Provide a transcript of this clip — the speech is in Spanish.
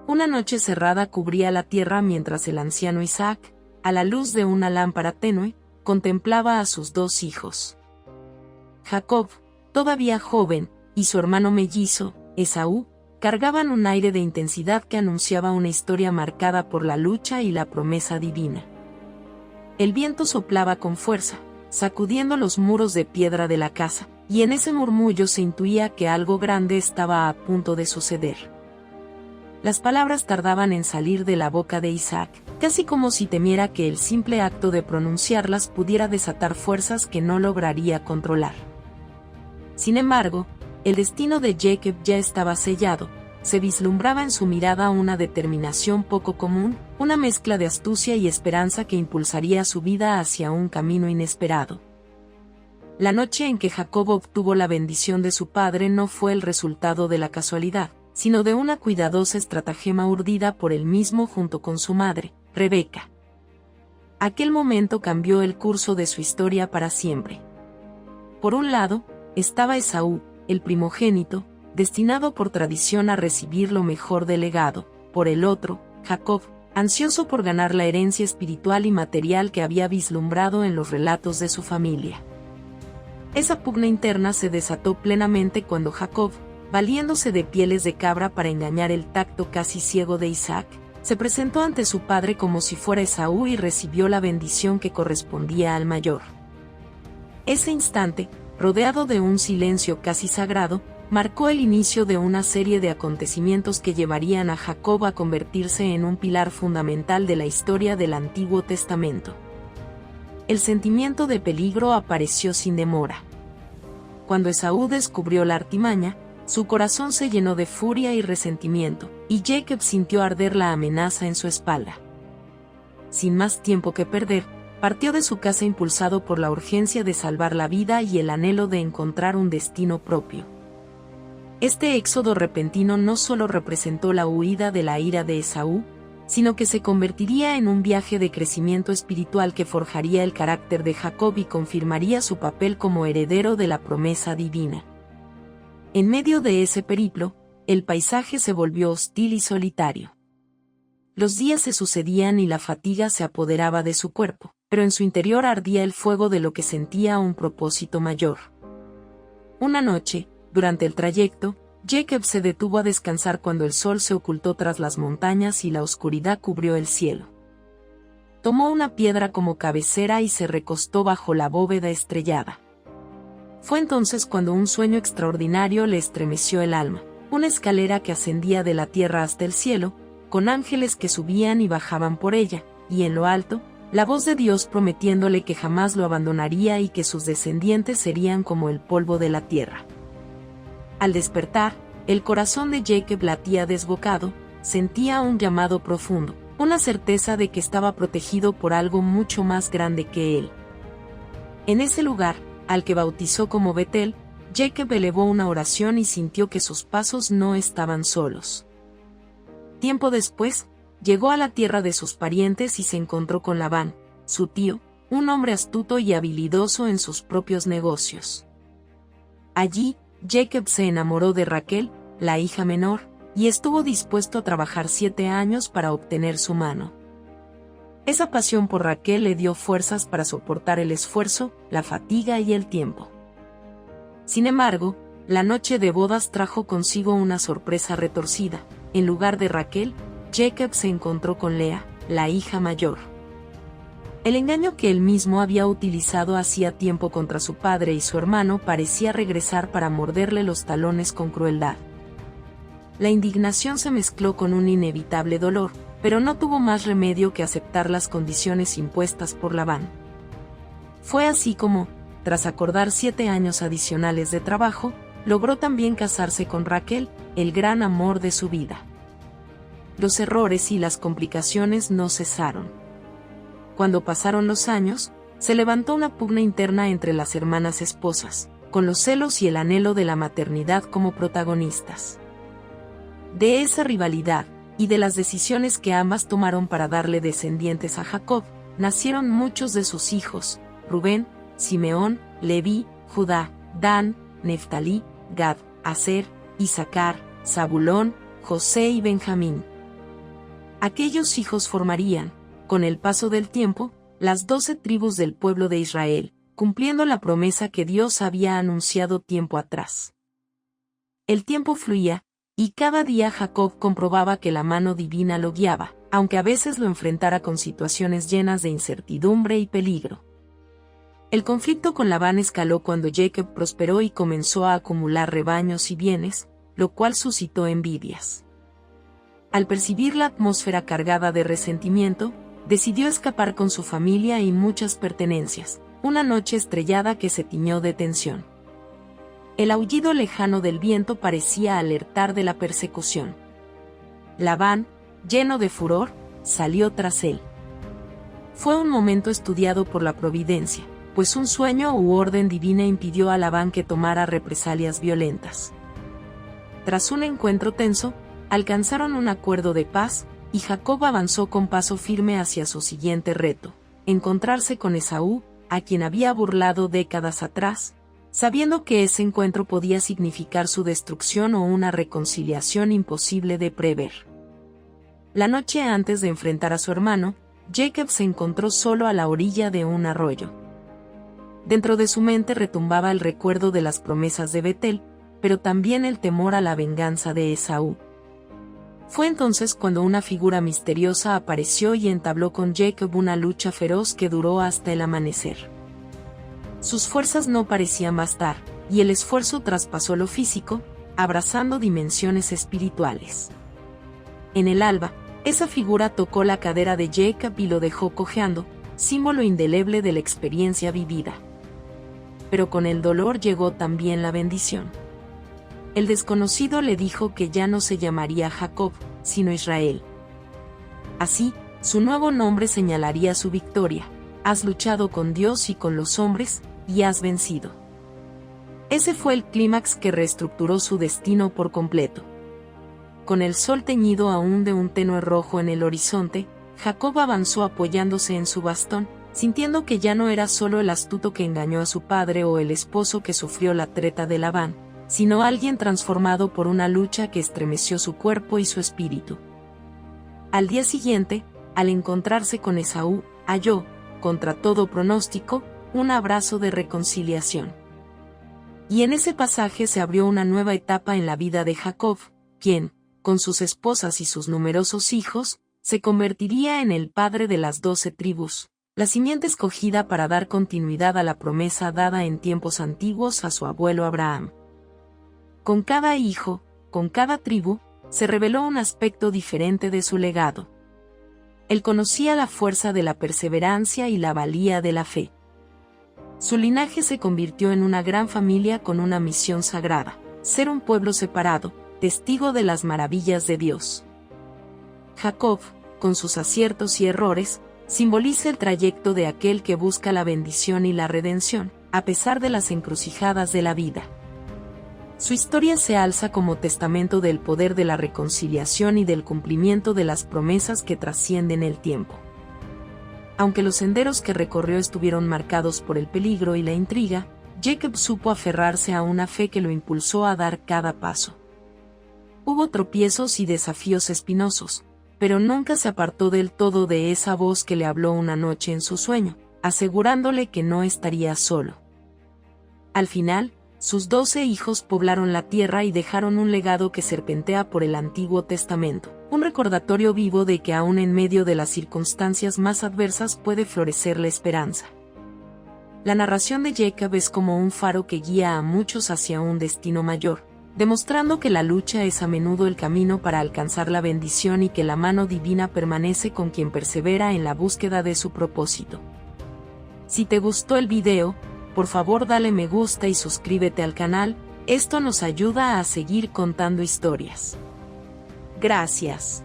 Una noche cerrada cubría la tierra mientras el anciano Isaac, a la luz de una lámpara tenue, contemplaba a sus dos hijos. Jacob, todavía joven, y su hermano mellizo, Esaú, cargaban un aire de intensidad que anunciaba una historia marcada por la lucha y la promesa divina. El viento soplaba con fuerza, sacudiendo los muros de piedra de la casa, y en ese murmullo se intuía que algo grande estaba a punto de suceder. Las palabras tardaban en salir de la boca de Isaac, casi como si temiera que el simple acto de pronunciarlas pudiera desatar fuerzas que no lograría controlar. Sin embargo, el destino de Jacob ya estaba sellado. Se vislumbraba en su mirada una determinación poco común, una mezcla de astucia y esperanza que impulsaría su vida hacia un camino inesperado. La noche en que Jacob obtuvo la bendición de su padre no fue el resultado de la casualidad, sino de una cuidadosa estratagema urdida por él mismo junto con su madre, Rebeca. Aquel momento cambió el curso de su historia para siempre. Por un lado, estaba Esaú, el primogénito, destinado por tradición a recibir lo mejor del legado. Por el otro, Jacob, ansioso por ganar la herencia espiritual y material que había vislumbrado en los relatos de su familia. Esa pugna interna se desató plenamente cuando Jacob, valiéndose de pieles de cabra para engañar el tacto casi ciego de Isaac, se presentó ante su padre como si fuera Esaú y recibió la bendición que correspondía al mayor. Ese instante, rodeado de un silencio casi sagrado, marcó el inicio de una serie de acontecimientos que llevarían a Jacob a convertirse en un pilar fundamental de la historia del Antiguo Testamento. El sentimiento de peligro apareció sin demora. Cuando Esaú descubrió la artimaña, su corazón se llenó de furia y resentimiento, y Jacob sintió arder la amenaza en su espalda. Sin más tiempo que perder, partió de su casa impulsado por la urgencia de salvar la vida y el anhelo de encontrar un destino propio. Este éxodo repentino no solo representó la huida de la ira de Esaú, sino que se convertiría en un viaje de crecimiento espiritual que forjaría el carácter de Jacob y confirmaría su papel como heredero de la promesa divina. En medio de ese periplo, el paisaje se volvió hostil y solitario. Los días se sucedían y la fatiga se apoderaba de su cuerpo, pero en su interior ardía el fuego de lo que sentía un propósito mayor. Una noche, durante el trayecto, Jacob se detuvo a descansar cuando el sol se ocultó tras las montañas y la oscuridad cubrió el cielo. Tomó una piedra como cabecera y se recostó bajo la bóveda estrellada. Fue entonces cuando un sueño extraordinario le estremeció el alma, una escalera que ascendía de la tierra hasta el cielo, con ángeles que subían y bajaban por ella, y en lo alto, la voz de Dios prometiéndole que jamás lo abandonaría y que sus descendientes serían como el polvo de la tierra. Al despertar, el corazón de Jacob latía desbocado, sentía un llamado profundo, una certeza de que estaba protegido por algo mucho más grande que él. En ese lugar, al que bautizó como Betel, Jacob elevó una oración y sintió que sus pasos no estaban solos. Tiempo después, llegó a la tierra de sus parientes y se encontró con Labán, su tío, un hombre astuto y habilidoso en sus propios negocios. Allí, Jacob se enamoró de Raquel, la hija menor, y estuvo dispuesto a trabajar 7 años para obtener su mano. Esa pasión por Raquel le dio fuerzas para soportar el esfuerzo, la fatiga y el tiempo. Sin embargo, la noche de bodas trajo consigo una sorpresa retorcida. En lugar de Raquel, Jacob se encontró con Lea, la hija mayor. El engaño que él mismo había utilizado hacía tiempo contra su padre y su hermano parecía regresar para morderle los talones con crueldad. La indignación se mezcló con un inevitable dolor, pero no tuvo más remedio que aceptar las condiciones impuestas por Labán. Fue así como, tras acordar 7 años adicionales de trabajo, logró también casarse con Raquel, el gran amor de su vida. Los errores y las complicaciones no cesaron. Cuando pasaron los años, se levantó una pugna interna entre las hermanas esposas, con los celos y el anhelo de la maternidad como protagonistas. De esa rivalidad, y de las decisiones que ambas tomaron para darle descendientes a Jacob, nacieron muchos de sus hijos: Rubén, Simeón, Leví, Judá, Dan, Neftalí, Gad, Aser, Isaacar, Zabulón, José y Benjamín. Aquellos hijos formarían, con el paso del tiempo, las 12 tribus del pueblo de Israel, cumpliendo la promesa que Dios había anunciado tiempo atrás. El tiempo fluía, y cada día Jacob comprobaba que la mano divina lo guiaba, aunque a veces lo enfrentara con situaciones llenas de incertidumbre y peligro. El conflicto con Labán escaló cuando Jacob prosperó y comenzó a acumular rebaños y bienes, lo cual suscitó envidias. Al percibir la atmósfera cargada de resentimiento, decidió escapar con su familia y muchas pertenencias, una noche estrellada que se tiñó de tensión. El aullido lejano del viento parecía alertar de la persecución. Labán, lleno de furor, salió tras él. Fue un momento estudiado por la providencia, pues un sueño u orden divina impidió a Labán que tomara represalias violentas. Tras un encuentro tenso, alcanzaron un acuerdo de paz, y Jacob avanzó con paso firme hacia su siguiente reto, encontrarse con Esaú, a quien había burlado décadas atrás, sabiendo que ese encuentro podía significar su destrucción o una reconciliación imposible de prever. La noche antes de enfrentar a su hermano, Jacob se encontró solo a la orilla de un arroyo. Dentro de su mente retumbaba el recuerdo de las promesas de Betel, pero también el temor a la venganza de Esaú. Fue entonces cuando una figura misteriosa apareció y entabló con Jacob una lucha feroz que duró hasta el amanecer. Sus fuerzas no parecían bastar, y el esfuerzo traspasó lo físico, abrazando dimensiones espirituales. En el alba, esa figura tocó la cadera de Jacob y lo dejó cojeando, símbolo indeleble de la experiencia vivida. Pero con el dolor llegó también la bendición. El desconocido le dijo que ya no se llamaría Jacob, sino Israel. Así, su nuevo nombre señalaría su victoria: has luchado con Dios y con los hombres, y has vencido. Ese fue el clímax que reestructuró su destino por completo. Con el sol teñido aún de un tenue rojo en el horizonte, Jacob avanzó apoyándose en su bastón, sintiendo que ya no era solo el astuto que engañó a su padre o el esposo que sufrió la treta de Labán, sino alguien transformado por una lucha que estremeció su cuerpo y su espíritu. Al día siguiente, al encontrarse con Esaú, halló, contra todo pronóstico, un abrazo de reconciliación. Y en ese pasaje se abrió una nueva etapa en la vida de Jacob, quien, con sus esposas y sus numerosos hijos, se convertiría en el padre de las 12 tribus, la simiente escogida para dar continuidad a la promesa dada en tiempos antiguos a su abuelo Abraham. Con cada hijo, con cada tribu, se reveló un aspecto diferente de su legado. Él conocía la fuerza de la perseverancia y la valía de la fe. Su linaje se convirtió en una gran familia con una misión sagrada: ser un pueblo separado, testigo de las maravillas de Dios. Jacob, con sus aciertos y errores, simboliza el trayecto de aquel que busca la bendición y la redención, a pesar de las encrucijadas de la vida. Su historia se alza como testamento del poder de la reconciliación y del cumplimiento de las promesas que trascienden el tiempo. Aunque los senderos que recorrió estuvieron marcados por el peligro y la intriga, Jacob supo aferrarse a una fe que lo impulsó a dar cada paso. Hubo tropiezos y desafíos espinosos, pero nunca se apartó del todo de esa voz que le habló una noche en su sueño, asegurándole que no estaría solo. Al final, sus 12 hijos poblaron la tierra y dejaron un legado que serpentea por el Antiguo Testamento, un recordatorio vivo de que aún en medio de las circunstancias más adversas puede florecer la esperanza. La narración de Jacob es como un faro que guía a muchos hacia un destino mayor, demostrando que la lucha es a menudo el camino para alcanzar la bendición y que la mano divina permanece con quien persevera en la búsqueda de su propósito. Si te gustó el video, por favor dale me gusta y suscríbete al canal, esto nos ayuda a seguir contando historias. Gracias.